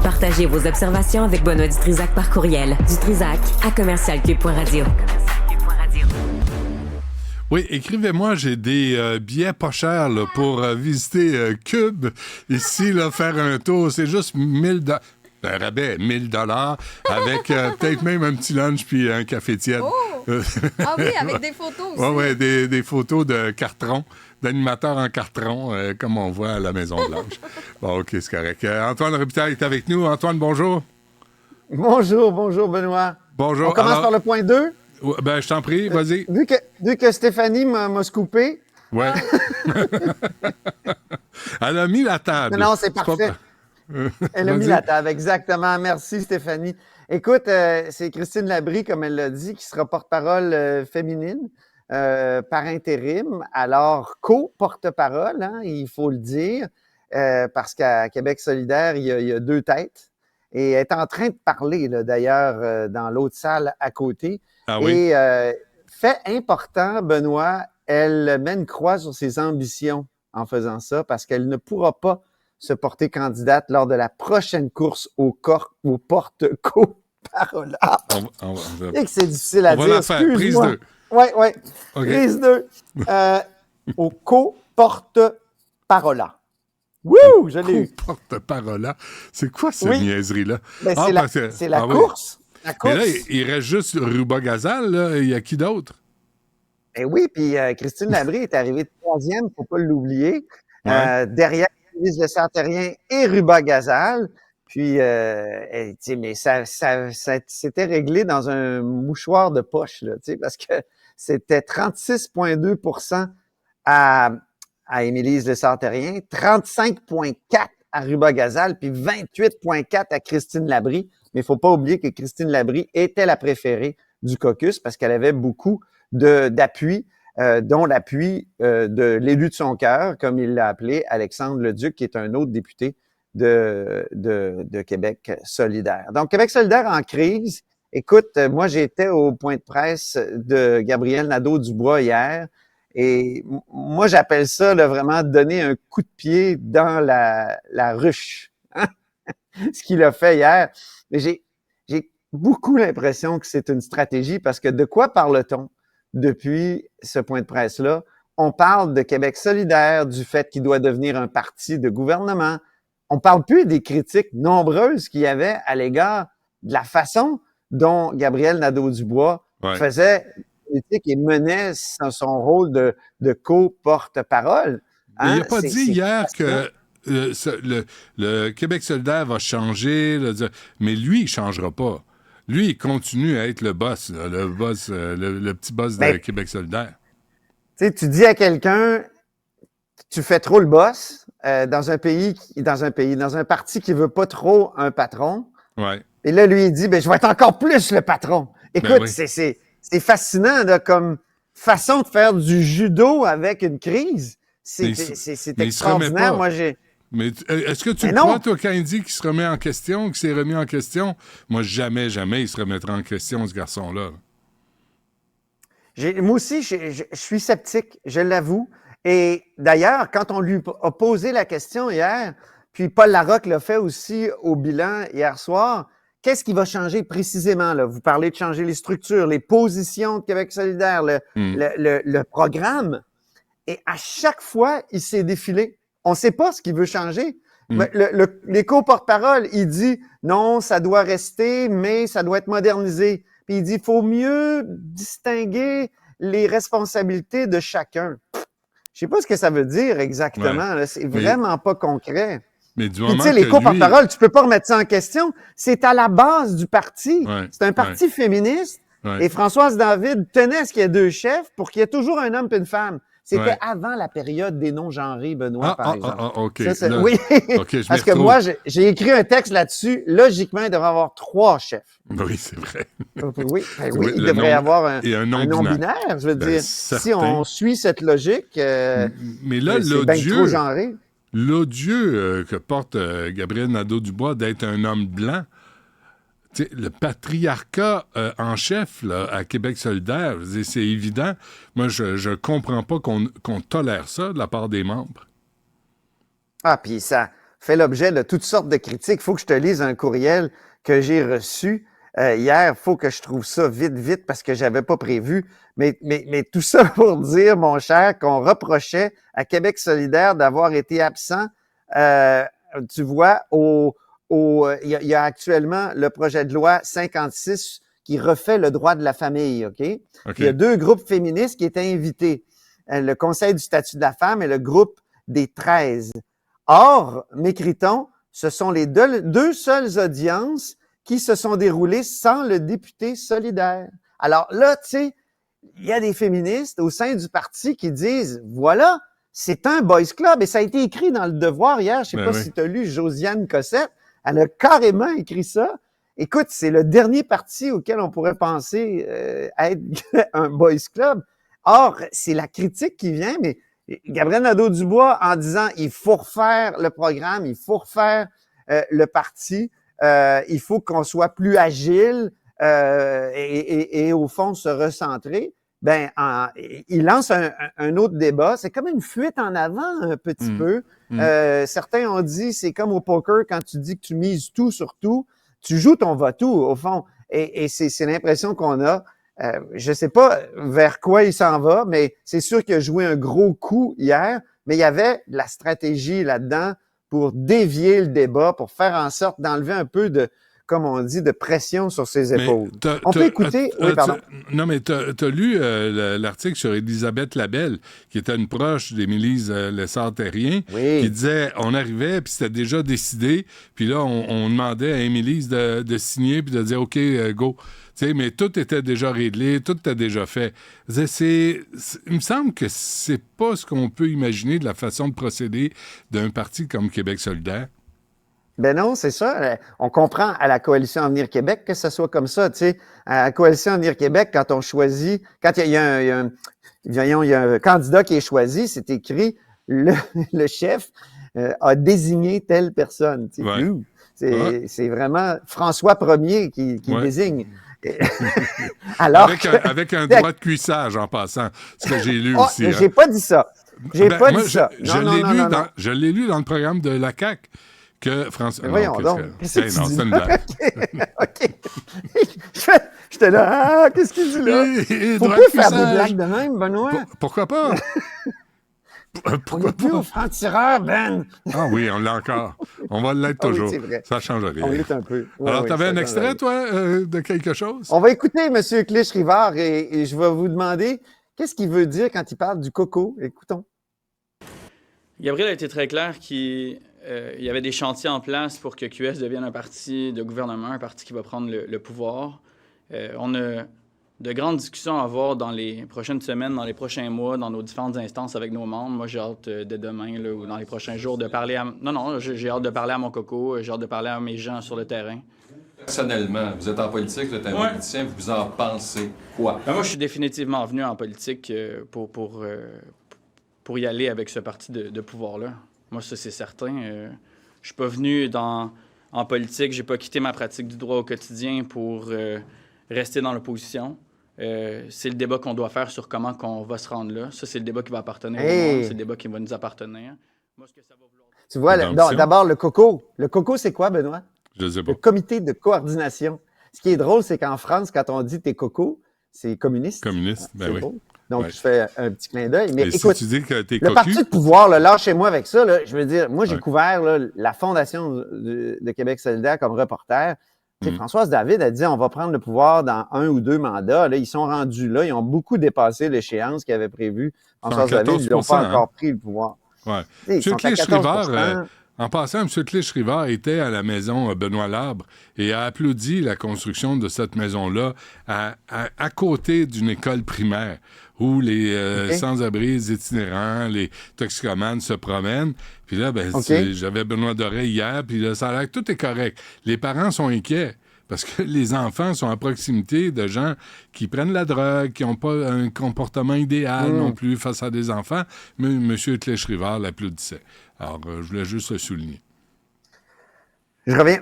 Partagez vos observations avec Benoît Dutrisac par courriel. dutrisac@commercialcube.radio. Oui, écrivez-moi, j'ai des billets pas chers là, pour visiter Cube. Ici, là, faire un tour, c'est juste 1000 un rabais, 1000 $ avec peut-être même un petit lunch puis un café tiède. Oh! Ah oui, avec des photos aussi. Oui, des photos de carton, d'animateurs en carton, comme on voit à la Maison-Blanche. Bon, OK, c'est correct. Antoine Robitaille est avec nous. Antoine, bonjour. Bonjour, Benoît. Bonjour. On commence par le point 2. Ben, je t'en prie, vas-y. Vu que Stéphanie m'a scoopé. Ouais. Elle a mis la table. Non, c'est parfait. Elle a mis la table, exactement. Merci, Stéphanie. Écoute, c'est Christine Labrie, comme elle l'a dit, qui sera porte-parole féminine par intérim. Alors, co-porte-parole, hein, il faut le dire, parce qu'à Québec solidaire, il y a deux têtes. Et elle est en train de parler, là, d'ailleurs, dans l'autre salle à côté. Ah oui? Et fait important, Benoît, elle met une croix sur ses ambitions en faisant ça, parce qu'elle ne pourra pas se porter candidate lors de la prochaine course au porte-co-parole. Et que c'est difficile à dire. On va la faire. Prise 2. Oui. Okay. Prise 2. Au co-porte-parole. Wouh! Je l'ai eu. Porte-parole. C'est quoi cette niaiserie-là? Ben, c'est la course. Oui. La course. Mais là, il reste juste Ruba Gazal. Là. Il y a qui d'autre? Eh oui, puis Christine Labrie est arrivée troisième, il ne faut pas l'oublier. Ouais. Derrière Élise Lessard-Terrien et Ruba Gazal. Puis, mais ça s'était réglé dans un mouchoir de poche, là, parce que c'était 36,2 % à Émilise Lessard-Terrien, 35,4 % à Ruba Gazal, puis 28,4 % à Christine Labrie. Mais il ne faut pas oublier que Christine Labrie était la préférée du caucus parce qu'elle avait beaucoup d'appui, dont l'appui de l'élu de son cœur, comme il l'a appelé, Alexandre Leduc, qui est un autre député de Québec solidaire. Donc, Québec solidaire en crise. Écoute, moi, j'étais au point de presse de Gabriel Nadeau-Dubois hier, et moi, j'appelle ça là, vraiment donner un coup de pied dans la ruche. Ce qu'il a fait hier. Mais j'ai beaucoup l'impression que c'est une stratégie, parce que de quoi parle-t-on depuis ce point de presse-là? On parle de Québec solidaire, du fait qu'il doit devenir un parti de gouvernement. On parle plus des critiques nombreuses qu'il y avait à l'égard de la façon dont Gabriel Nadeau-Dubois faisait politique et menait son rôle de co-porte-parole. Hein? Il n'a pas dit hier que le Québec solidaire va changer, mais lui, il ne changera pas. Lui, il continue à être le boss, le petit boss de Québec solidaire. Tu sais, tu dis à quelqu'un, tu fais trop le boss dans un parti qui veut pas trop un patron. Ouais. Et là, lui, il dit, je vais être encore plus le patron. Écoute, c'est fascinant là, comme façon de faire du judo avec une crise. C'est extraordinaire. Moi, Mais est-ce que tu crois, toi, quand il dit qu'il se remet en question, qu'il s'est remis en question? Moi, jamais il se remettra en question, ce garçon-là. Moi aussi, je suis sceptique, je l'avoue. Et d'ailleurs, quand on lui a posé la question hier, puis Paul Larocque l'a fait aussi au bilan hier soir, qu'est-ce qui va changer précisément, là? Vous parlez de changer les structures, les positions de Québec solidaire, le programme. Et à chaque fois, il s'est défilé. On ne sait pas ce qu'il veut changer. Les co-porte-parole, il dit non, ça doit rester, mais ça doit être modernisé. Puis il dit, il faut mieux distinguer les responsabilités de chacun. Je sais pas ce que ça veut dire exactement. Là. C'est vraiment pas concret. Mais du moment tu sais, les co-porte-parole, tu peux pas remettre ça en question. C'est à la base du parti. C'est un parti féministe. Et Françoise David tenait à ce qu'il y ait deux chefs pour qu'il y ait toujours un homme et une femme. C'était avant la période des non-genrés, Benoît, par exemple. OK. Ça, oui, parce que moi, j'ai écrit un texte là-dessus. Logiquement, il devrait y avoir 3 chefs. Oui, c'est vrai. Oui, il devrait y avoir un non-binaire. Je veux dire, si on suit cette logique, mais là, c'est bien trop genré. L'odieux que porte Gabriel Nadeau-Dubois d'être un homme blanc, t'sais, le patriarcat en chef là, à Québec solidaire, c'est évident. Moi, je comprends pas qu'on tolère ça de la part des membres. Ah, puis ça fait l'objet de toutes sortes de critiques. Il faut que je te lise un courriel que j'ai reçu hier. Il faut que je trouve ça vite, parce que j'avais pas prévu. Mais tout ça pour dire, mon cher, qu'on reprochait à Québec solidaire d'avoir été absent. Tu vois, il y a actuellement le projet de loi 56 qui refait le droit de la famille, OK? Il y a 2 groupes féministes qui étaient invités. Le Conseil du statut de la femme et le groupe des 13. Or, m'écrit-on, ce sont les deux seules audiences qui se sont déroulées sans le député solidaire. Alors là, tu sais, il y a des féministes au sein du parti qui disent, voilà, c'est un boys club. Et ça a été écrit dans Le Devoir hier. Je sais pas si tu as lu Josiane Cossette. Elle a carrément écrit ça. Écoute, c'est le dernier parti auquel on pourrait penser être un boys club. Or, c'est la critique qui vient, mais Gabriel Nadeau-Dubois, en disant il faut refaire le programme, il faut refaire le parti, il faut qu'on soit plus agile et au fond se recentrer, il lance un autre débat. C'est comme une fuite en avant un petit peu. Certains ont dit, c'est comme au poker quand tu dis que tu mises tout sur tout, tu joues ton va-tout au fond. Et c'est l'impression qu'on a. Je sais pas vers quoi il s'en va, mais c'est sûr qu'il a joué un gros coup hier, mais il y avait de la stratégie là-dedans pour dévier le débat, pour faire en sorte d'enlever un peu de, comme on dit, de pression sur ses épaules. On peut écouter... Oui, pardon. Non, mais t'as lu l'article sur Élisabeth Labelle, qui était une proche d'Émilise Lessard-Terrien, qui disait, on arrivait, puis c'était déjà décidé, puis là, on demandait à Émilise de signer, puis de dire, OK, go. Tu sais, mais tout était déjà réglé, tout était déjà fait. Il me semble que c'est pas ce qu'on peut imaginer de la façon de procéder d'un parti comme Québec solidaire. Ben non, c'est ça. On comprend à la Coalition Avenir Québec que ça soit comme ça. Tu sais, à la Coalition Avenir Québec, quand on choisit, quand il y a un candidat qui est choisi, c'est écrit le chef a désigné telle personne. Tu sais, c'est vraiment François Ier qui désigne. Alors avec un droit de cuissage en passant, ce que j'ai lu aussi. J'ai pas dit ça. Je l'ai lu dans le programme de la CAQ que François. Voyons donc. C'est une blague. OK. J'étais là. Qu'est-ce qu'il dit là? Faut plus faire des blagues de même, Benoît. Pourquoi pas? On n'est plus au franc-tireur, Ben. Ah oui, on l'a encore. On va l'être toujours. Oui, c'est vrai. Ça change rien. On l'est un peu. Alors, tu avais un extrait, toi, de quelque chose? On va écouter M. Clich-Rivard et je vais vous demander qu'est-ce qu'il veut dire quand il parle du coco. Écoutons. Gabriel a été très clair qu'il y avait des chantiers en place pour que QS devienne un parti de gouvernement, un parti qui va prendre le pouvoir. On a de grandes discussions à avoir dans les prochaines semaines, dans les prochains mois, dans nos différentes instances avec nos membres. Moi, j'ai hâte dès demain là, ou dans les prochains jours de parler à... Non, j'ai hâte de parler à mon coco, j'ai hâte de parler à mes gens sur le terrain. Personnellement, vous êtes en politique, vous êtes un politicien, vous en pensez quoi? Moi, je suis définitivement venu en politique pour y aller avec ce parti de pouvoir-là. Moi, ça, c'est certain. Je suis pas venu en politique, j'ai pas quitté ma pratique du droit au quotidien pour rester dans l'opposition. C'est le débat qu'on doit faire sur comment qu'on va se rendre là. Ça, c'est le débat qui va appartenir au monde, c'est le débat qui va nous appartenir. Moi, ce que ça va vouloir... Tu vois, d'abord, le coco. Le coco, c'est quoi, Benoît? Je sais pas. Le comité de coordination. Ce qui est drôle, c'est qu'en France, quand on dit t'es coco, c'est communiste. Communiste, ben oui. Drôle. Donc, je fais un petit clin d'œil. Mais écoute, si tu dis que t'es le parti de pouvoir, là, lâchez-moi avec ça. Là, je veux dire, moi, j'ai couvert là, la fondation de Québec solidaire comme reporter. Françoise David a dit on va prendre le pouvoir dans 1 ou 2 mandats. Là, ils sont rendus là. Ils ont beaucoup dépassé l'échéance qu'ils avaient prévue. Françoise David, ils n'ont pas encore pris le pouvoir. Ouais. M. Clich-Rivard, en passant, M. Clich-Rivard était à la maison Benoît Labre et a applaudi la construction de cette maison-là à côté d'une école primaire où les sans-abris itinérants, les toxicomanes se promènent. Puis là, j'avais Benoît Doré hier, puis là, ça a l'air que tout est correct. Les parents sont inquiets parce que les enfants sont à proximité de gens qui prennent la drogue, qui n'ont pas un comportement idéal non plus face à des enfants. Mais M. Clich-Rivard l'applaudissait. Alors, je voulais juste le souligner. Je reviens,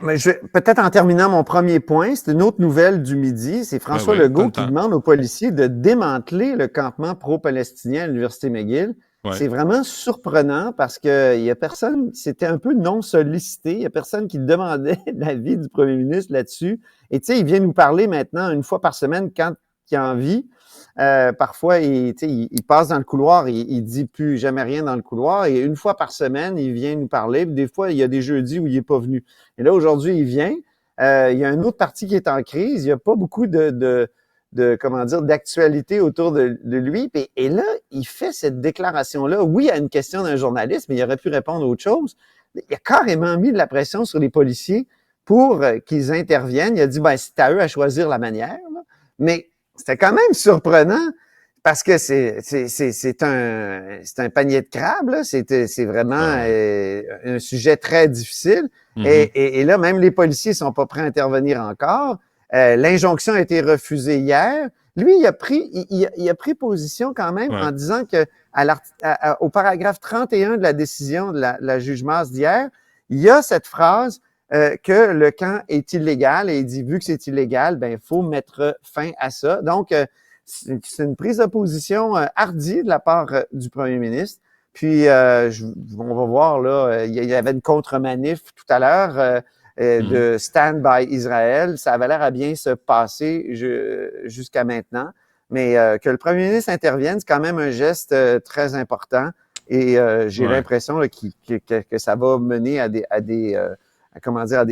peut-être en terminant mon premier point, c'est une autre nouvelle du midi. C'est François Legault qui demande aux policiers de démanteler le campement pro-palestinien à l'Université McGill. Ouais. C'est vraiment surprenant parce que il y a personne, c'était un peu non sollicité, il y a personne qui demandait l'avis du premier ministre là-dessus. Et tu sais, il vient nous parler maintenant une fois par semaine quand il a envie. Parfois, il passe dans le couloir, il dit plus jamais rien dans le couloir. Et une fois par semaine, il vient nous parler. Des fois, il y a des jeudis où il n'est pas venu. Et là, aujourd'hui, il vient. Il y a un autre parti qui est en crise. Il n'y a pas beaucoup d'actualité autour de lui. Et là, il fait cette déclaration-là. Oui, à une question d'un journaliste, mais il aurait pu répondre à autre chose. Il a carrément mis de la pression sur les policiers pour qu'ils interviennent. Il a dit, c'est à eux à choisir la manière. Là. Mais c'était quand même surprenant parce que c'est un panier de crabes, là. C'est vraiment un sujet très difficile. Mm-hmm. Et là, même les policiers sont pas prêts à intervenir encore. L'injonction a été refusée hier. Lui, il a pris position quand même en disant que au paragraphe 31 de la décision de la juge Masse d'hier, il y a cette phrase que le camp est illégal et il dit, vu que c'est illégal, il faut mettre fin à ça. Donc, c'est une prise de position hardie de la part du premier ministre. Puis, on va voir, là, il y avait une contre-manif tout à l'heure de Stand by Israël. Ça avait l'air à bien se passer jusqu'à maintenant. Mais que le premier ministre intervienne, c'est quand même un geste très important. Et j'ai l'impression là, que ça va mener à des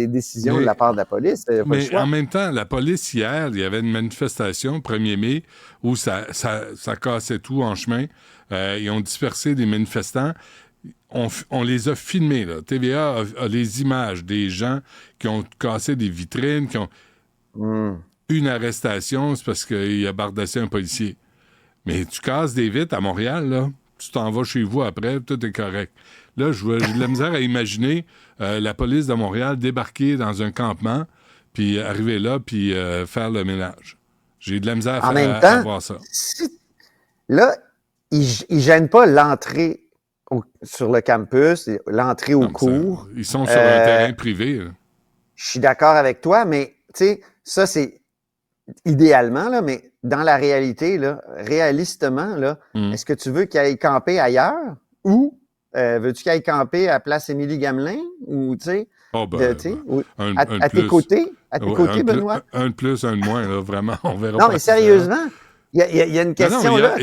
décisions de la part de la police. Mais en même temps, la police, hier, il y avait une manifestation, 1er mai, où ça cassait tout en chemin. Ils ont dispersé des manifestants. On les a filmés, là. TVA a les images des gens qui ont cassé des vitrines, qui ont... Une arrestation, c'est parce qu'il a bardassé un policier. Mais tu casses des vitres à Montréal, là, tu t'en vas chez vous après, tout est correct. Là, j'ai de la misère à imaginer la police de Montréal débarquer dans un campement, puis arriver là, puis faire le ménage. J'ai de la misère à voir ça. Là, ils gênent pas l'entrée sur le campus, l'entrée au cours. Ils sont sur un terrain privé. Là. Je suis d'accord avec toi, mais tu sais, ça, c'est idéalement, là, mais dans la réalité, là, réalistement, là, est-ce que tu veux qu'il aille camper ailleurs ou veux-tu qu'il aille camper à Place Émilie-Gamelin ou, tu sais, à tes côtés, Benoît? Un de plus, un de moins, là, vraiment, on verra. Non, mais sérieusement, il y a une question là.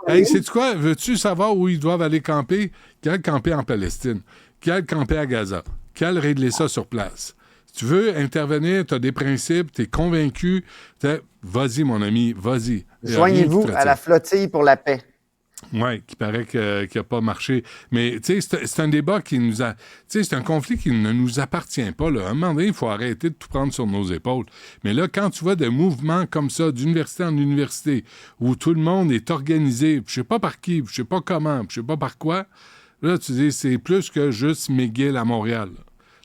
Hey, sais-tu quoi? Veux-tu savoir où ils doivent aller camper? Qu'ils aillent camper en Palestine, qu'ils aillent camper à Gaza, qu'ils aillent régler ça sur place. Si tu veux intervenir, tu as des principes, tu es convaincu, vas-y, mon ami, vas-y. Joignez-vous à la flottille pour la paix. Oui, qui paraît qu'il n'a pas marché. Mais, tu sais, c'est un débat qui nous a... Tu sais, c'est un conflit qui ne nous appartient pas, là. À un moment donné, il faut arrêter de tout prendre sur nos épaules. Mais là, quand tu vois des mouvements comme ça, d'université en université, où tout le monde est organisé, je sais pas par qui, je sais pas comment, je sais pas par quoi, là, tu dis, c'est plus que juste McGill à Montréal.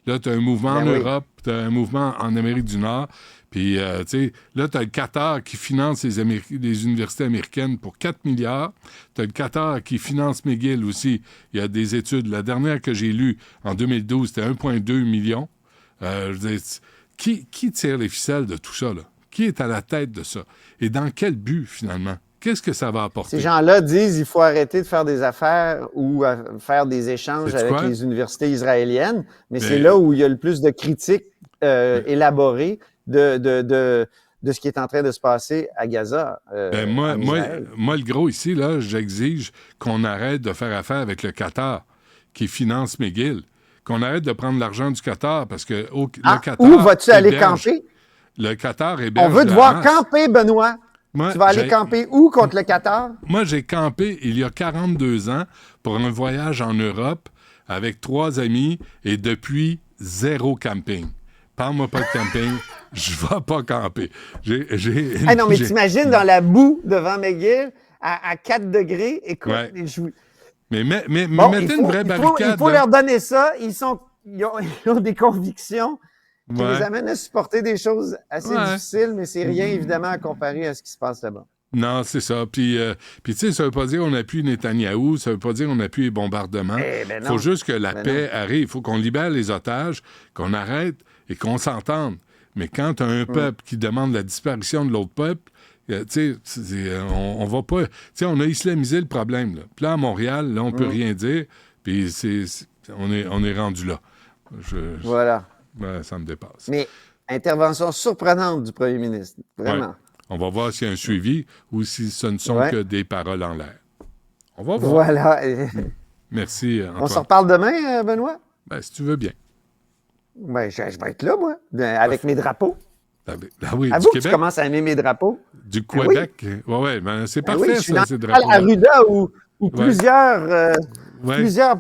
Là, tu as un mouvement en Europe, tu as un mouvement en Amérique du Nord. Puis, tu sais, là, tu as le Qatar qui finance les universités américaines pour 4 milliards. Tu as le Qatar qui finance McGill aussi. Il y a des études. La dernière que j'ai lue, en 2012, c'était 1,2 million. Je veux dire, qui tire les ficelles de tout ça, là? Qui est à la tête de ça? Et dans quel but, finalement? Qu'est-ce que ça va apporter? Ces gens-là disent qu'il faut arrêter de faire des affaires ou faire des échanges avec les universités israéliennes, mais c'est là où il y a le plus de critiques élaborées de ce qui est en train de se passer à Gaza. Moi, le gros ici, là, j'exige qu'on arrête de faire affaire avec le Qatar qui finance McGill, qu'on arrête de prendre l'argent du Qatar parce que le Qatar... Où vas-tu aller camper? Le Qatar héberge. On veut te voir camper, Benoît. Tu vas aller camper où contre le Qatar? Moi, j'ai campé il y a 42 ans pour un voyage en Europe avec 3 amis et depuis, 0 camping. Parle-moi pas de camping, je vais pas camper. Non, mais t'imagines dans la boue devant McGill à 4 degrés, écoute... Ouais. Mais mettez une vraie barricade. Il faut leur donner ça. Ils ont des convictions qui les amènent à supporter des choses assez difficiles, mais c'est rien, évidemment, à comparer à ce qui se passe là-bas. Non, c'est ça. Puis tu sais, ça veut pas dire qu'on appuie Netanyahou, ça veut pas dire qu'on appuie les bombardements. Il faut juste que la paix arrive. Il faut qu'on libère les otages, qu'on arrête et qu'on s'entende. Mais quand tu as un peuple qui demande la disparition de l'autre peuple, Tu sais, on va pas... Tu sais, on a islamisé le problème, là. Puis là, à Montréal, là, on peut rien dire, puis on est rendu là. Voilà. Ouais, ça me dépasse. Mais intervention surprenante du premier ministre. Vraiment. Ouais. On va voir s'il y a un suivi ou si ce ne sont que des paroles en l'air. On va voir. Voilà. Merci, Antoine. On se reparle demain, Benoît? Ben, si tu veux bien. Ben, je vais être là, moi, avec mes drapeaux. Ah oui, Avoue du que tu Québec. commences à aimer mes drapeaux. Du Québec. Oui, ben, c'est Ben parfait, oui, je suis ça, dans ces la drapeaux. Arruda où Ouais. plusieurs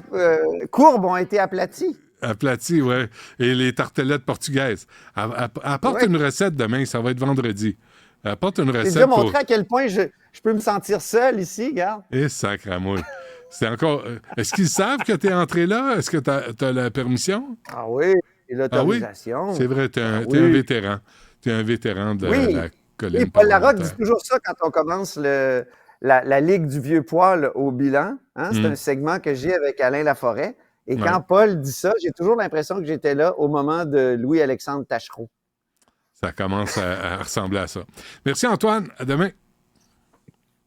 courbes ont été aplaties. Aplati, oui. Et les tartelettes portugaises. Apporte une recette demain, ça va être vendredi. Apporte une J'ai recette déjà montré à quel point je peux me sentir seul ici, regarde. Et sacramouille. C'est encore... Est-ce qu'ils savent que tu es entré là? Est-ce que tu as la permission? Ah oui, et l'autorisation. C'est vrai, tu es un vétéran. Tu es un vétéran de la colline. Oui, Paul Larocque dit toujours ça quand on commence la Ligue du vieux poil au bilan. Hein? C'est un segment que j'ai avec Alain Laforêt. Et quand Paul dit ça, j'ai toujours l'impression que j'étais là au moment de Louis-Alexandre Tachereau. Ça commence à ressembler à ça. Merci, Antoine. À demain.